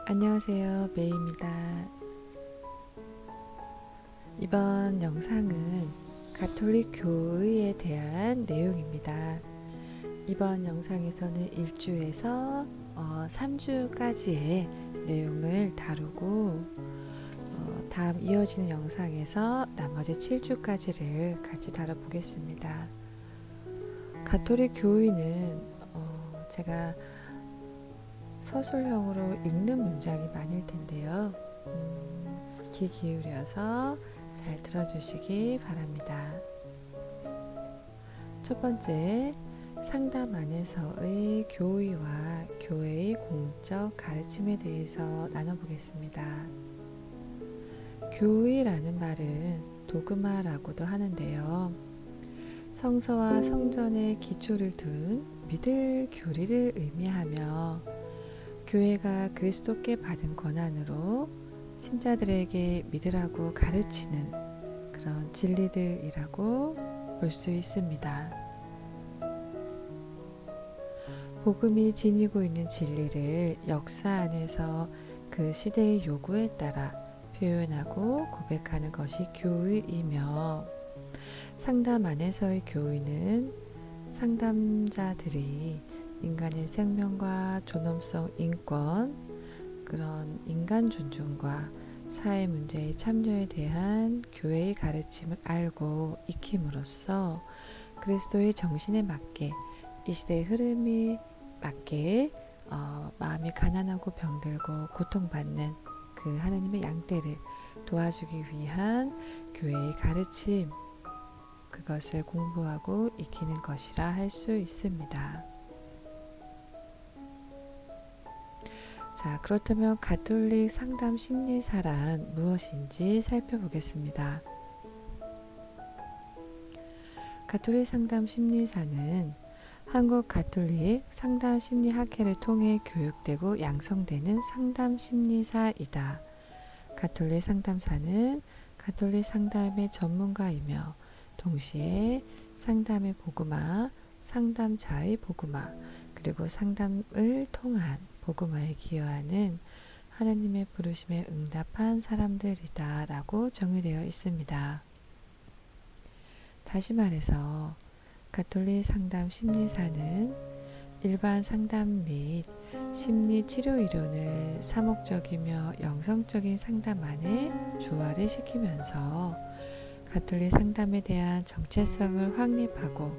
안녕하세요. 메이입니다. 이번 영상은 가톨릭 교의에 대한 내용입니다. 이번 영상에서는 1주에서 3주까지의 내용을 다루고 다음 이어지는 영상에서 나머지 7주까지를 같이 다뤄보겠습니다. 가톨릭 교의는 제가 서술형으로 읽는 문장이 많을 텐데요. 귀 기울여서 잘 들어주시기 바랍니다. 첫 번째, 상담 안에서의 교의와 교회의 공적 가르침에 대해서 나눠보겠습니다. 교의라는 말은 도그마라고도 하는데요. 성서와 성전의 기초를 둔 믿을 교리를 의미하며 교회가 그리스도께 받은 권한으로 신자들에게 믿으라고 가르치는 그런 진리들이라고 볼 수 있습니다. 복음이 지니고 있는 진리를 역사 안에서 그 시대의 요구에 따라 표현하고 고백하는 것이 교의이며, 상담 안에서의 교의는 상담자들이 인간의 생명과 존엄성, 인권, 그런 인간 존중과 사회 문제의 참여에 대한 교회의 가르침을 알고 익힘으로써 그리스도의 정신에 맞게, 이 시대의 흐름이 맞게 마음이 가난하고 병들고 고통받는 그 하나님의 양떼를 도와주기 위한 교회의 가르침, 그것을 공부하고 익히는 것이라 할 수 있습니다. 자, 그렇다면 가톨릭 상담 심리사란 무엇인지 살펴보겠습니다. 가톨릭 상담 심리사는 한국 가톨릭 상담 심리학회를 통해 교육되고 양성되는 상담 심리사이다. 가톨릭 상담사는 가톨릭 상담의 전문가이며 동시에 상담의 복음화, 상담자의 복음화, 그리고 상담을 통한 복음화에 기여하는 하나님의 부르심에 응답한 사람들이다 라고 정의되어 있습니다. 다시 말해서 가톨릭 상담 심리사는 일반 상담 및 심리 치료 이론을 사목적이며 영성적인 상담 안에 조화를 시키면서 가톨릭 상담에 대한 정체성을 확립하고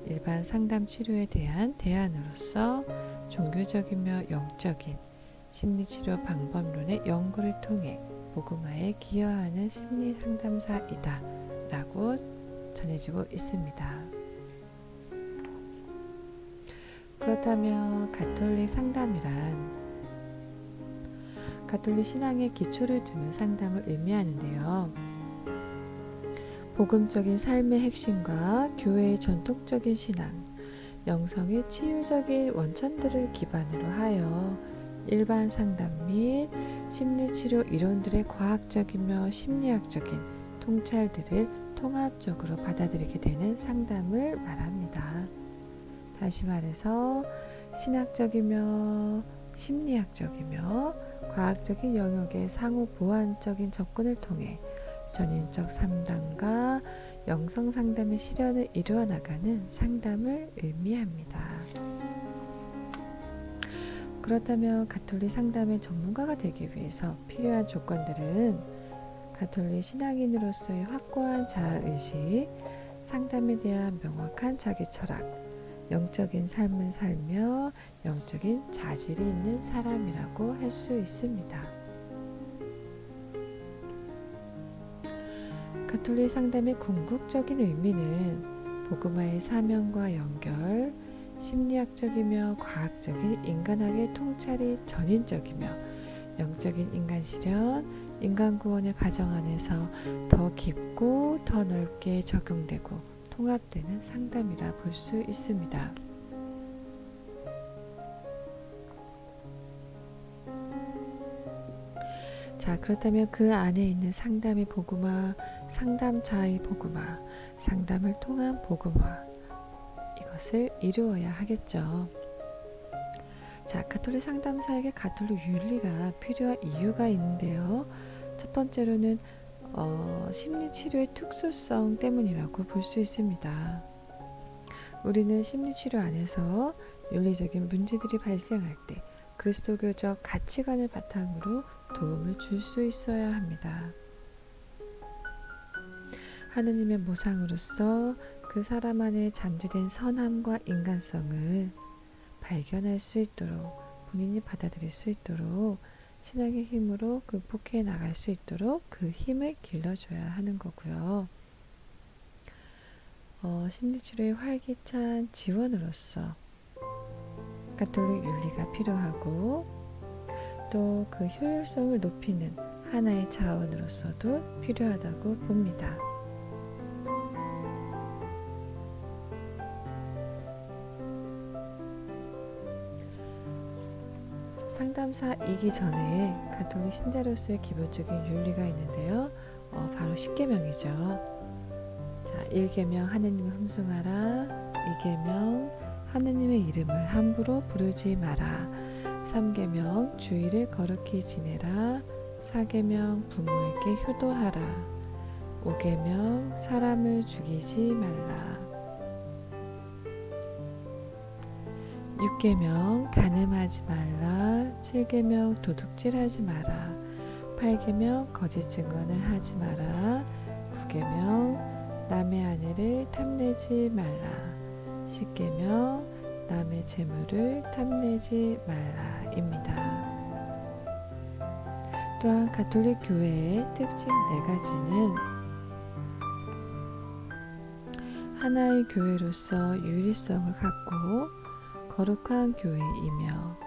일반 상담 치료에 대한 대안으로서 종교적이며 영적인 심리치료 방법론의 연구를 통해 복음화에 기여하는 심리 상담사이다 라고 전해지고 있습니다. 그렇다면 가톨릭 상담이란 가톨릭 신앙의 기초를 두는 상담을 의미하는데요. 복음적인 삶의 핵심과 교회의 전통적인 신앙, 영성의 치유적인 원천들을 기반으로 하여 일반 상담 및 심리치료 이론들의 과학적이며 심리학적인 통찰들을 통합적으로 받아들이게 되는 상담을 말합니다. 다시 말해서 신학적이며 심리학적이며 과학적인 영역의 상호 보완적인 접근을 통해 전인적 상담과 영성 상담의 실현을 이루어 나가는 상담을 의미합니다. 그렇다면 가톨릭 상담의 전문가가 되기 위해서 필요한 조건들은 가톨릭 신앙인으로서의 확고한 자아의식, 상담에 대한 명확한 자기 철학, 영적인 삶을 살며 영적인 자질이 있는 사람이라고 할 수 있습니다. 가톨릭 상담의 궁극적인 의미는 복음화의 사명과 연결, 심리학적이며 과학적인 인간학의 통찰이 전인적이며 영적인 인간 실현, 인간 구원의 과정 안에서 더 깊고 더 넓게 적용되고 통합되는 상담이라 볼 수 있습니다. 자, 그렇다면 그 안에 있는 상담의 복음화, 상담자의 복음화, 상담을 통한 복음화, 이것을 이루어야 하겠죠. 자, 가톨릭 상담사에게 가톨릭 윤리가 필요한 이유가 있는데요. 첫 번째로는 심리치료의 특수성 때문이라고 볼 수 있습니다. 우리는 심리치료 안에서 윤리적인 문제들이 발생할 때 그리스도교적 가치관을 바탕으로 도움을 줄 수 있어야 합니다. 하느님의 모상으로서 그 사람 안에 잠재된 선함과 인간성을 발견할 수 있도록, 본인이 받아들일 수 있도록, 신앙의 힘으로 극복해 나갈 수 있도록 그 힘을 길러줘야 하는 거고요. 심리치료의 활기찬 지원으로서 가톨릭 윤리가 필요하고, 또 그 효율성을 높이는 하나의 자원으로서도 필요하다고 봅니다. 상담사이기 전에 가톨릭 신자로서의 기본적인 윤리가 있는데요. 바로 10계명이죠. 자, 1계명 하느님을 흠숭하라. 2계명 하느님의 이름을 함부로 부르지 마라. 3계명 주의를 거룩히 지내라. 4계명 부모에게 효도하라. 5계명 사람을 죽이지 말라. 6계명 간음하지 말라. 7계명 도둑질하지 마라. 8계명 거짓 증언을 하지 마라. 9계명 남의 아내를 탐내지 말라. 10계명 남의 재물을 탐내지 말라입니다. 또한 가톨릭 교회의 특징 4가지는 하나의 교회로서 유일성을 갖고 거룩한 교회이며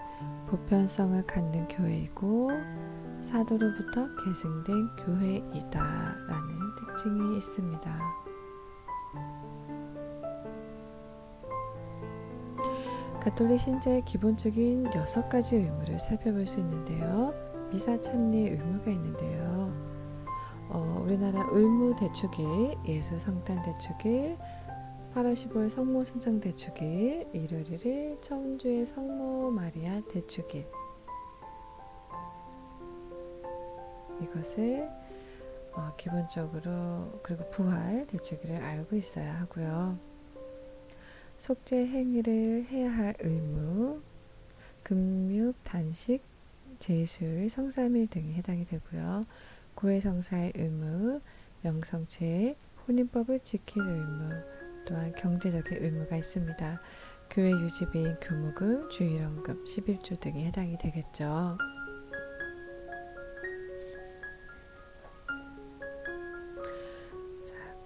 보편성을 갖는 교회이고 사도로부터 계승된 교회이다 라는 특징이 있습니다. 가톨릭 신자의 기본적인 6가지 의무를 살펴볼 수 있는데요. 미사 참례 의무가 있는데요. 우리나라 의무 대축일, 예수 성탄 대축일, 8월 15일 성모 순상 대축일, 1월 1일 천주의 성모 마리아 대축일, 이것을 기본적으로, 그리고 부활 대축일을 알고 있어야 하고요. 속죄 행위를 해야 할 의무, 금육, 단식, 제술, 성삼일 등이 해당이 되고요. 고해성사의 의무, 명성체, 혼인법을 지킬 의무, 또한 경제적인 의무가 있습니다. 교회 유지비인 교무금, 주일원금, 11조 등이 해당이 되겠죠.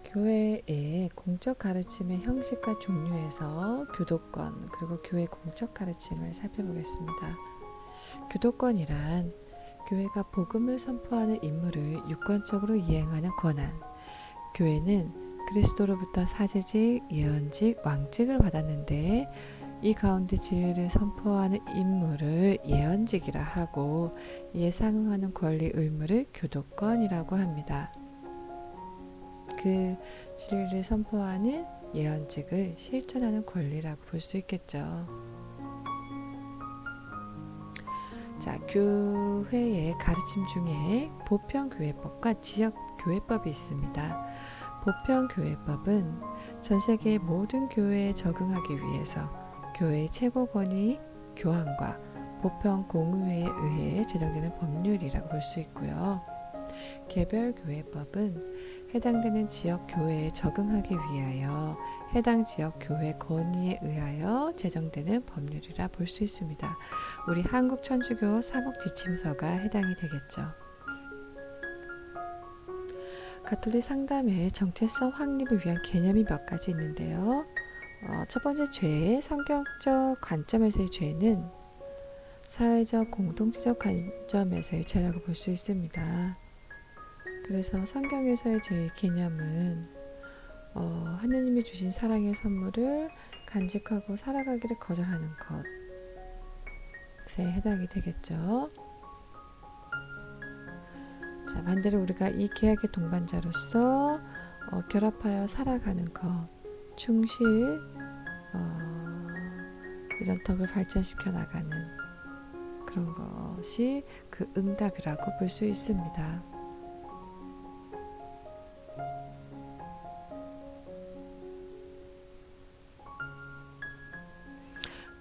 교회의 공적 가르침의 형식과 종류에서 교도권, 그리고 교회 공적 가르침을 살펴보겠습니다. 교도권이란 교회가 복음을 선포하는 임무를 유권적으로 이행하는 권한. 교회는 그리스도로부터 사제직, 예언직, 왕직을 받았는데 이 가운데 진리를 선포하는 임무를 예언직이라 하고 이에 상응하는 권리 의무를 교도권이라고 합니다. 그 진리를 선포하는 예언직을 실천하는 권리라고 볼 수 있겠죠. 자, 교회의 가르침 중에 보편교회법과 지역교회법이 있습니다. 보편교회법은 전 세계의 모든 교회에 적응하기 위해서 교회의 최고권위 교황과 보편공의회에 의해 제정되는 법률이라고 볼 수 있고요. 개별교회법은 해당되는 지역교회에 적응하기 위하여 해당 지역교회 건의에 의하여 제정되는 법률이라 볼 수 있습니다. 우리 한국천주교 사목지침서가 해당이 되겠죠. 가톨릭 상담의 정체성 확립을 위한 개념이 몇 가지 있는데요. 첫 번째 죄, 성경적 관점에서의 죄는 사회적 공동체적 관점에서의 죄라고 볼 수 있습니다. 그래서 성경에서의 죄의 개념은 하느님이 주신 사랑의 선물을 간직하고 살아가기를 거절하는 것에 해당이 되겠죠. 자, 반대로 우리가 이 계약의 동반자로서 결합하여 살아가는 것, 충실, 이런 덕을 발전시켜 나가는 그런 것이 그 응답이라고 볼 수 있습니다.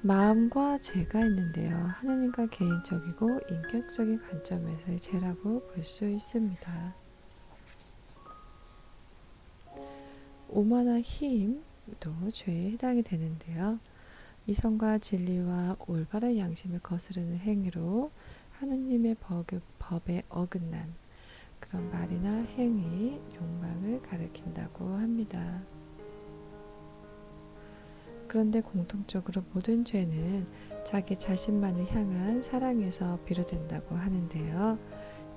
마음과 죄가 있는데요. 하나님과 개인적이고 인격적인 관점에서의 죄라고 볼 수 있습니다. 오만한 힘도 죄에 해당이 되는데요. 이성과 진리와 올바른 양심을 거스르는 행위로 하느님의 법에 어긋난 그런 말이나 행위, 욕망을 가리킨다고 합니다. 그런데 공통적으로 모든 죄는 자기 자신만을 향한 사랑에서 비롯된다고 하는데요.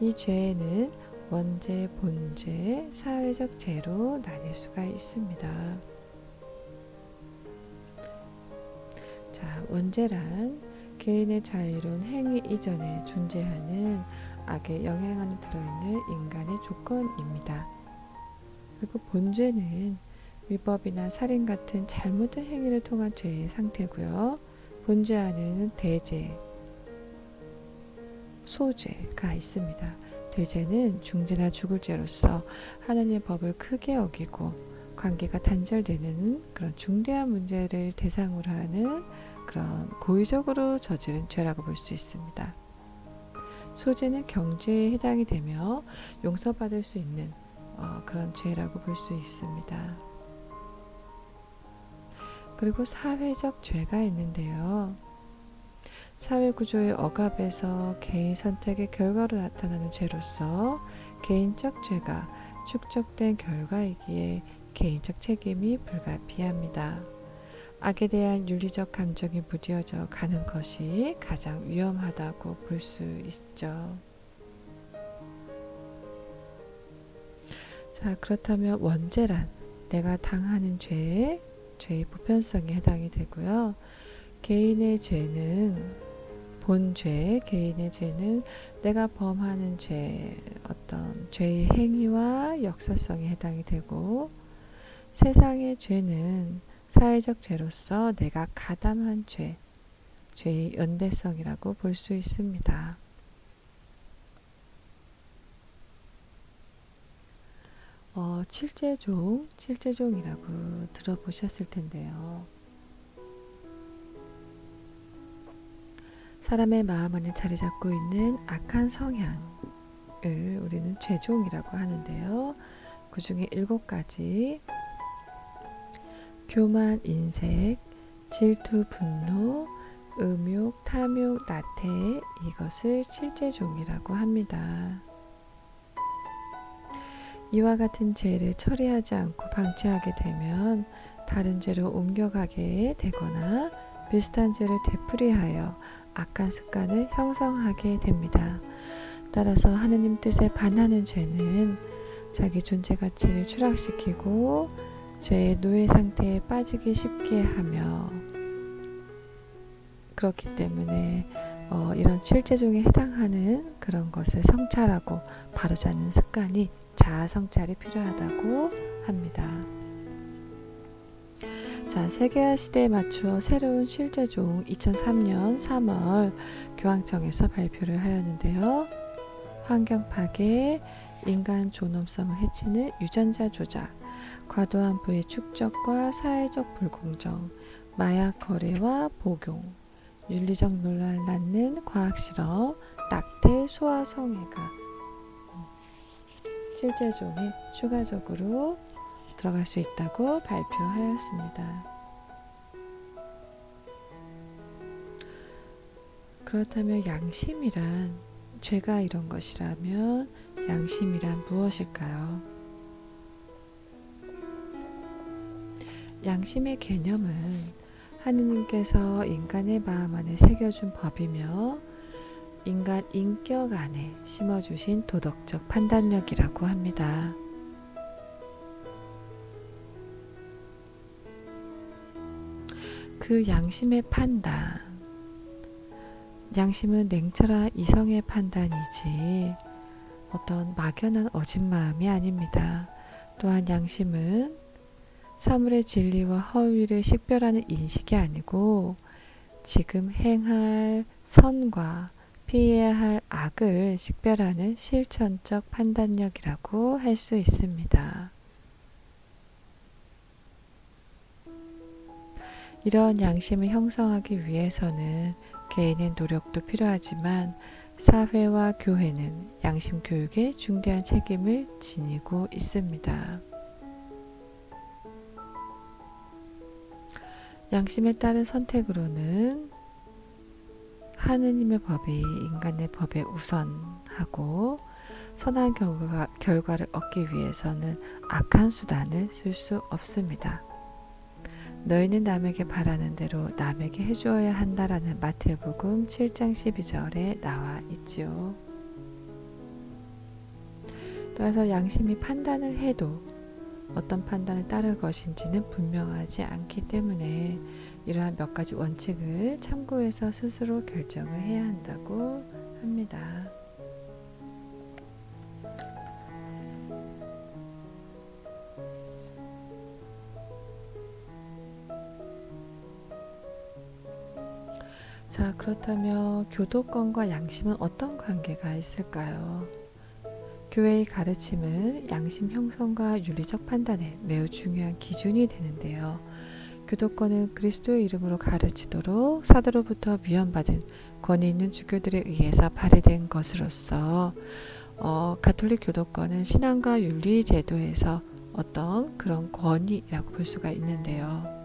이 죄에는 원죄, 본죄, 사회적 죄로 나뉠 수가 있습니다. 자, 원죄란 개인의 자유로운 행위 이전에 존재하는 악의 영향 안에 들어있는 인간의 조건입니다. 그리고 본죄는 위법이나 살인 같은 잘못된 행위를 통한 죄의 상태고요. 본죄 안에는 대죄, 소죄가 있습니다. 대죄는 중죄나 죽을 죄로서 하나님의 법을 크게 어기고 관계가 단절되는 그런 중대한 문제를 대상으로 하는 그런 고의적으로 저지른 죄라고 볼 수 있습니다. 소죄는 경죄에 해당이 되며 용서받을 수 있는 그런 죄라고 볼 수 있습니다. 그리고 사회적 죄가 있는데요. 사회구조의 억압에서 개인 선택의 결과로 나타나는 죄로서 개인적 죄가 축적된 결과이기에 개인적 책임이 불가피합니다. 악에 대한 윤리적 감정이 무뎌져 가는 것이 가장 위험하다고 볼 수 있죠. 자, 그렇다면 원죄란 내가 당하는 죄의 보편성에 해당이 되고요. 개인의 죄는 본죄, 개인의 죄는 내가 범하는 죄, 어떤 죄의 행위와 역사성에 해당이 되고, 세상의 죄는 사회적 죄로서 내가 가담한 죄의 연대성이라고 볼 수 있습니다. 칠제종이라고 들어보셨을 텐데요. 사람의 마음 안에 자리 잡고 있는 악한 성향을 우리는 죄종이라고 하는데요. 그 중에 7가지 교만, 인색, 질투, 분노, 음욕, 탐욕, 나태, 이것을 칠제종이라고 합니다. 이와 같은 죄를 처리하지 않고 방치하게 되면 다른 죄로 옮겨가게 되거나 비슷한 죄를 되풀이하여 악한 습관을 형성하게 됩니다. 따라서 하느님 뜻에 반하는 죄는 자기 존재 가치를 추락시키고 죄의 노예 상태에 빠지기 쉽게 하며, 그렇기 때문에 이런 칠제종에 해당하는 그런 것을 성찰하고 바로잡는 습관이 자아 성찰이 필요하다고 합니다. 자, 세계화 시대에 맞추어 새로운 칠제종 2003년 3월 교황청에서 발표를 하였는데요. 환경 파괴, 인간 존엄성을 해치는 유전자 조작, 과도한 부의 축적과 사회적 불공정, 마약 거래와 복용, 윤리적 논란을 낳는 과학실험, 낙태, 소아 성애가 칠제종에 추가적으로 들어갈 수 있다고 발표하였습니다. 그렇다면 양심이란, 죄가 이런 것이라면 양심이란 무엇일까요? 양심의 개념은 하느님께서 인간의 마음 안에 새겨준 법이며 인간 인격 안에 심어주신 도덕적 판단력이라고 합니다. 그 양심의 판단, 양심은 냉철한 이성의 판단이지 어떤 막연한 어진 마음이 아닙니다. 또한 양심은 사물의 진리와 허위를 식별하는 인식이 아니고 지금 행할 선과 피해야 할 악을 식별하는 실천적 판단력이라고 할 수 있습니다. 이런 양심을 형성하기 위해서는 개인의 노력도 필요하지만 사회와 교회는 양심 교육에 중대한 책임을 지니고 있습니다. 양심에 따른 선택으로는 하느님의 법이 인간의 법에 우선하고 선한 결과를 얻기 위해서는 악한 수단을 쓸 수 없습니다. 너희는 남에게 바라는 대로 남에게 해주어야 한다라는 마태복음 7장 12절에 나와 있지요. 따라서 양심이 판단을 해도 어떤 판단을 따를 것인지는 분명하지 않기 때문에 이러한 몇 가지 원칙을 참고해서 스스로 결정을 해야 한다고 합니다. 자, 그렇다면 교도권과 양심은 어떤 관계가 있을까요? 교회의 가르침은 양심 형성과 윤리적 판단에 매우 중요한 기준이 되는데요. 교도권은 그리스도의 이름으로 가르치도록 사도로부터 위헌받은 권위 있는 주교들에 의해서 발의된 것으로서 가톨릭 교도권은 신앙과 윤리 제도에서 어떤 그런 권위라고 볼 수가 있는데요.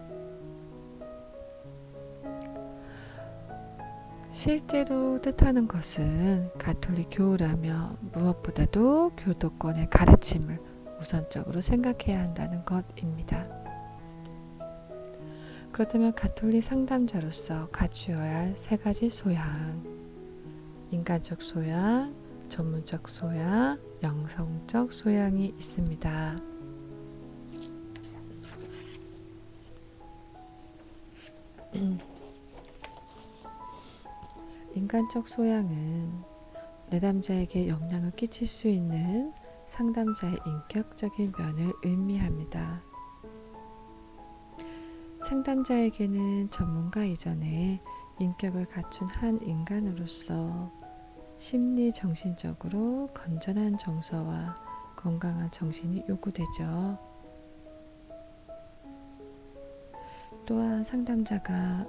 실제로 뜻하는 것은 가톨릭 교우라며 무엇보다도 교도권의 가르침을 우선적으로 생각해야 한다는 것입니다. 그렇다면 가톨릭 상담자로서 갖추어야 할 세 가지 소양, 인간적 소양, 전문적 소양, 영성적 소양이 있습니다. 인간적 소양은 내담자에게 영향을 끼칠 수 있는 상담자의 인격적인 면을 의미합니다. 상담자에게는 전문가 이전에 인격을 갖춘 한 인간으로서 심리 정신적으로 건전한 정서와 건강한 정신이 요구되죠. 또한 상담자가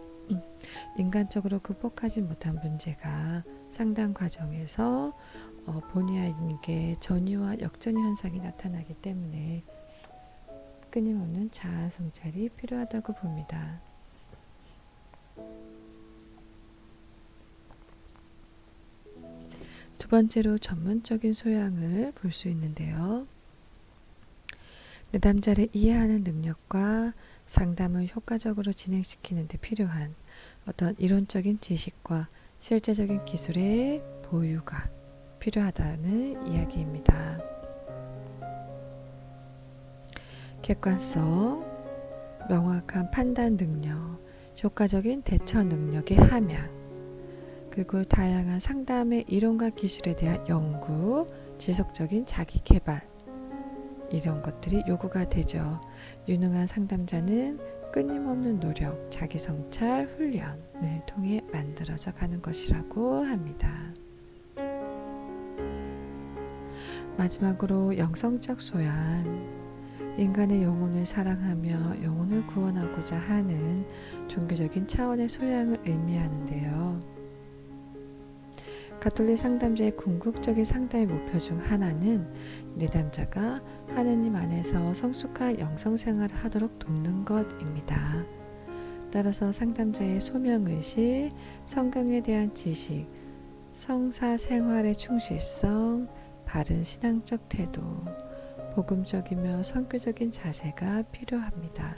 인간적으로 극복하지 못한 문제가 상담 과정에서 본의 아니게 전이와 역전의 현상이 나타나기 때문에 끊임없는 자아 성찰이 필요하다고 봅니다. 두 번째로 전문적인 소양을 볼 수 있는데요. 내담자를 이해하는 능력과 상담을 효과적으로 진행시키는 데 필요한 어떤 이론적인 지식과 실제적인 기술의 보유가 필요하다는 이야기입니다. 객관성, 명확한 판단 능력, 효과적인 대처 능력의 함양, 그리고 다양한 상담의 이론과 기술에 대한 연구, 지속적인 자기 개발, 이런 것들이 요구가 되죠. 유능한 상담자는 끊임없는 노력, 자기 성찰, 훈련을 통해 만들어져 가는 것이라고 합니다. 마지막으로 영성적 소양, 인간의 영혼을 사랑하며 영혼을 구원하고자 하는 종교적인 차원의 소양을 의미하는데요. 가톨릭 상담자의 궁극적인 상담의 목표 중 하나는 내담자가 하느님 안에서 성숙한 영성생활을 하도록 돕는 것입니다. 따라서 상담자의 소명의식, 성경에 대한 지식, 성사생활의 충실성, 바른 신앙적 태도, 복음적이며 선교적인 자세가 필요합니다.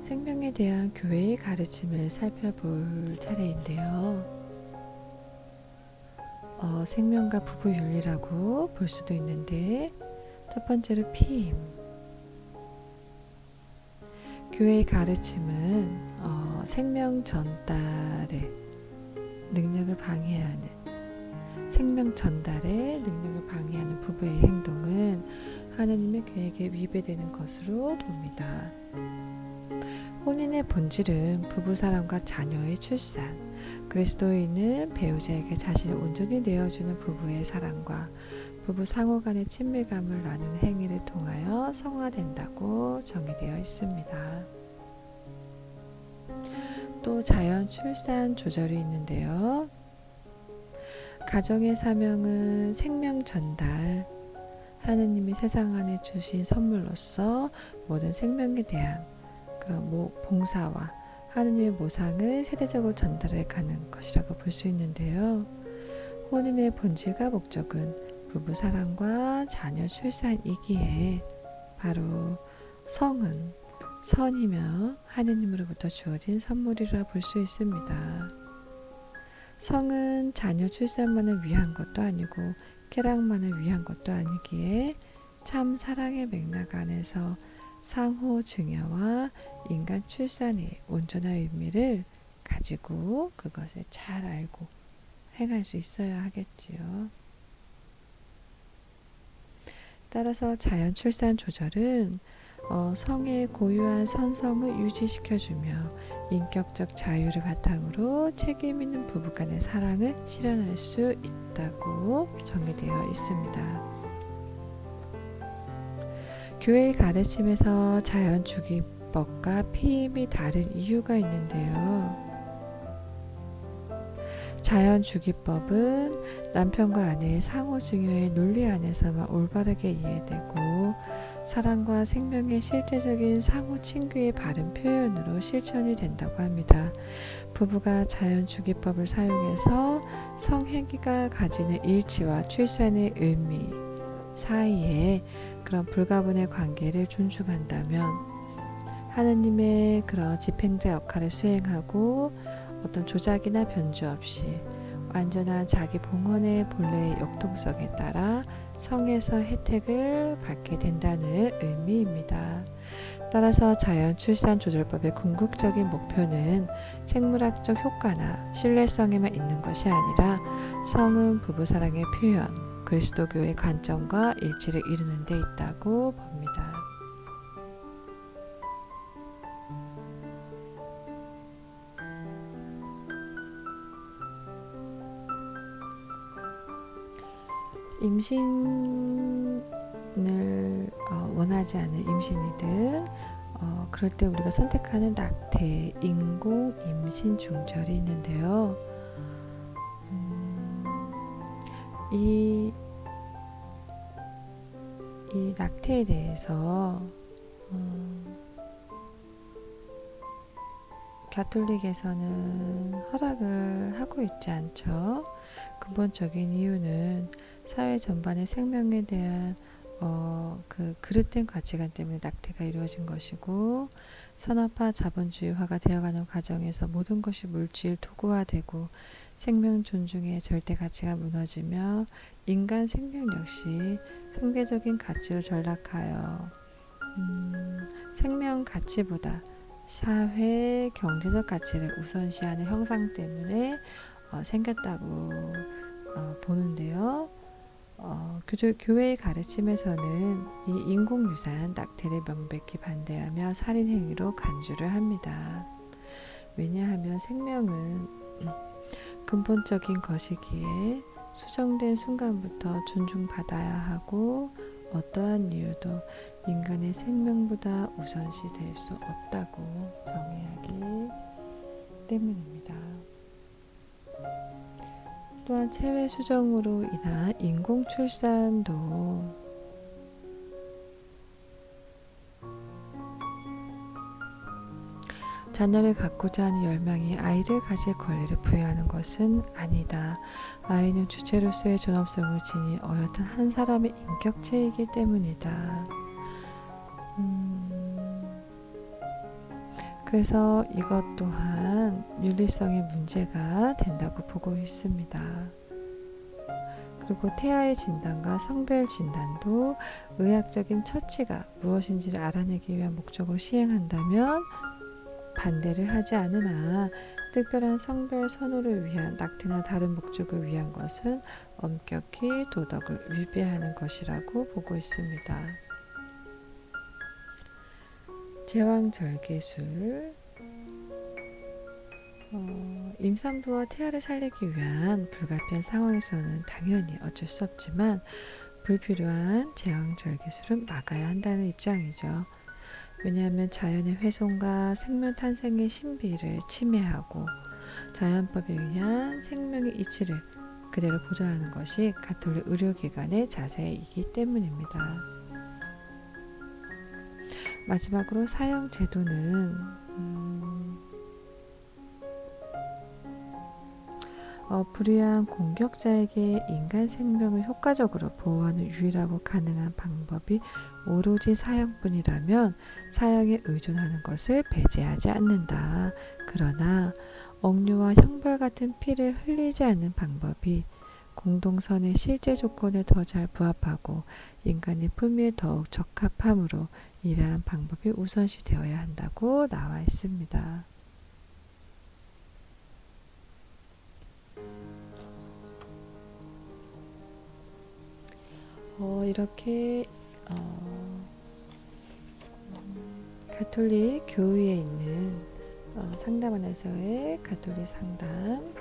생명에 대한 교회의 가르침을 살펴볼 차례인데요. 생명과 부부윤리라고 볼 수도 있는데, 첫 번째로 피임. 교회의 가르침은 생명 전달의 능력을 방해하는 부부의 행동은 하나님의 계획에 위배되는 것으로 봅니다. 혼인의 본질은 부부사랑과 자녀의 출산, 그리스도인은 배우자에게 자신을 온전히 내어주는 부부의 사랑과 부부 상호 간의 친밀감을 나누는 행위를 통하여 성화된다고 정의되어 있습니다. 또 자연 출산 조절이 있는데요. 가정의 사명은 생명 전달, 하느님이 세상 안에 주신 선물로서 모든 생명에 대한 그런 봉사와 하느님의 모상을 세대적으로 전달해 가는 것이라고 볼 수 있는데요. 혼인의 본질과 목적은 부부 사랑과 자녀 출산이기에 바로 성은 선이며 하느님으로부터 주어진 선물이라 볼 수 있습니다. 성은 자녀 출산만을 위한 것도 아니고 쾌락만을 위한 것도 아니기에 참 사랑의 맥락 안에서 상호 증여와 인간 출산의 온전한 의미를 가지고 그것을 잘 알고 행할 수 있어야 하겠지요. 따라서 자연 출산 조절은 성의 고유한 선성을 유지시켜주며 인격적 자유를 바탕으로 책임 있는 부부간의 사랑을 실현할 수 있다고 정의되어 있습니다. 교회의 가르침에서 자연주기법과 피임이 다른 이유가 있는데요. 자연주기법은 남편과 아내의 상호증여의 논리 안에서만 올바르게 이해되고 사랑과 생명의 실제적인 상호친귀의 바른 표현으로 실천이 된다고 합니다. 부부가 자연주기법을 사용해서 성행위가 가지는 일치와 출산의 의미 사이에 그런 불가분의 관계를 존중한다면 하느님의 그런 집행자 역할을 수행하고 어떤 조작이나 변주 없이 완전한 자기 봉헌의 본래의 역동성에 따라 성에서 혜택을 받게 된다는 의미입니다. 따라서 자연 출산 조절법의 궁극적인 목표는 생물학적 효과나 신뢰성에만 있는 것이 아니라 성은 부부사랑의 표현, 그리스도교의 관점과 일치를 이루는 데 있다고 봅니다. 임신을 원하지 않은 임신이든 그럴 때 우리가 선택하는 낙태, 인공 임신 중절이 있는데요. 이 낙태에 대해서 가톨릭에서는 허락을 하고 있지 않죠. 근본적인 이유는 사회 전반의 생명에 대한 그 그릇된 가치관 때문에 낙태가 이루어진 것이고 산업화 자본주의화가 되어가는 과정에서 모든 것이 물질 도구화되고 생명 존중의 절대 가치가 무너지며 인간 생명 역시 상대적인 가치로 전락하여 생명 가치보다 사회 경제적 가치를 우선시하는 형상 때문에 생겼다고 보는데요. 교회의 가르침에서는 이 인공유산 낙태를 명백히 반대하며 살인행위로 간주를 합니다. 왜냐하면 생명은 근본적인 것이기에 수정된 순간부터 존중받아야 하고 어떠한 이유도 인간의 생명보다 우선시 될 수 없다고 정의하기 때문입니다. 또한 체외 수정으로 인한 인공 출산도 자녀를 갖고자 하는 열망이 아이를 가질 권리를 부여하는 것은 아니다. 아이는 주체로서의 존엄성을 지닌 어엿한 한 사람의 인격체이기 때문이다. 그래서 이것 또한 윤리성의 문제가 된다고 보고 있습니다. 그리고 태아의 진단과 성별 진단도 의학적인 처치가 무엇인지를 알아내기 위한 목적으로 시행한다면 반대를 하지 않으나 특별한 성별 선호를 위한 낙태나 다른 목적을 위한 것은 엄격히 도덕을 위배하는 것이라고 보고 있습니다. 제왕절개술 임산부와 태아를 살리기 위한 불가피한 상황에서는 당연히 어쩔 수 없지만 불필요한 제왕절개술은 막아야 한다는 입장이죠. 왜냐하면 자연의 훼손과 생명 탄생의 신비를 침해하고 자연법에 의한 생명의 이치를 그대로 보존하는 것이 가톨릭 의료기관의 자세이기 때문입니다. 마지막으로 사형 제도는 불의한 공격자에게 인간 생명을 효과적으로 보호하는 유일하고 가능한 방법이 오로지 사형뿐이라면 사형에 의존하는 것을 배제하지 않는다. 그러나 억류와 형벌 같은 피를 흘리지 않는 방법이 공동선의 실제 조건에 더 잘 부합하고 인간의 품위에 더욱 적합함으로 이러한 방법이 우선시 되어야 한다고 나와 있습니다. 이렇게 가톨릭 교회에 있는 상담원에서의 가톨릭 상담,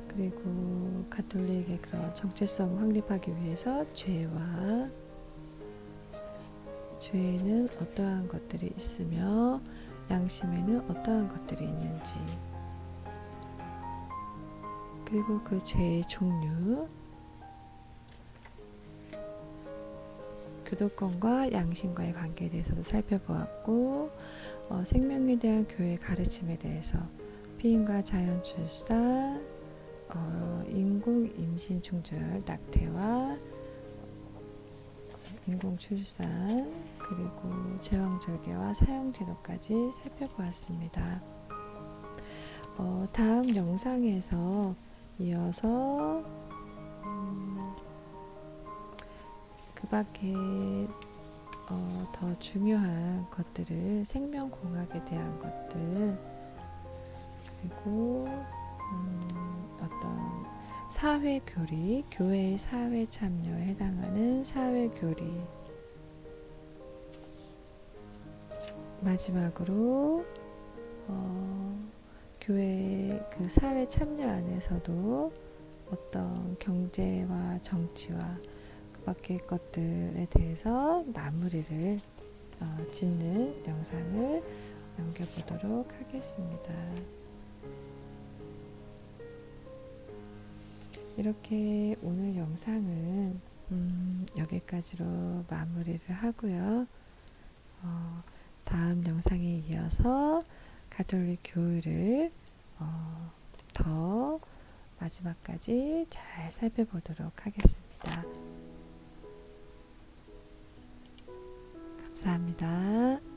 그리고 가톨릭의 그런 정체성 확립하기 위해서 죄에는 어떠한 것들이 있으며 양심에는 어떠한 것들이 있는지, 그리고 그 죄의 종류, 교도권과 양심과의 관계에 대해서도 살펴보았고, 생명에 대한 교회의 가르침에 대해서 피임과 자연 출산, 인공 임신 중절 낙태와 인공 출산, 그리고 제왕절개와 사형제도까지 살펴보았습니다. 다음 영상에서 이어서 그 밖에 더 중요한 것들을 생명공학에 대한 것들, 그리고 어떤 사회교리, 교회의 사회 참여에 해당하는 사회교리, 마지막으로 교회 그 사회 참여 안에서도 어떤 경제와 정치와 그 밖의 것들에 대해서 마무리를 짓는 영상을 남겨보도록 하겠습니다. 이렇게 오늘 영상은 여기까지로 마무리를 하고요. 다음 영상에 이어서 가톨릭 교회를 더 마지막까지 잘 살펴보도록 하겠습니다. 감사합니다.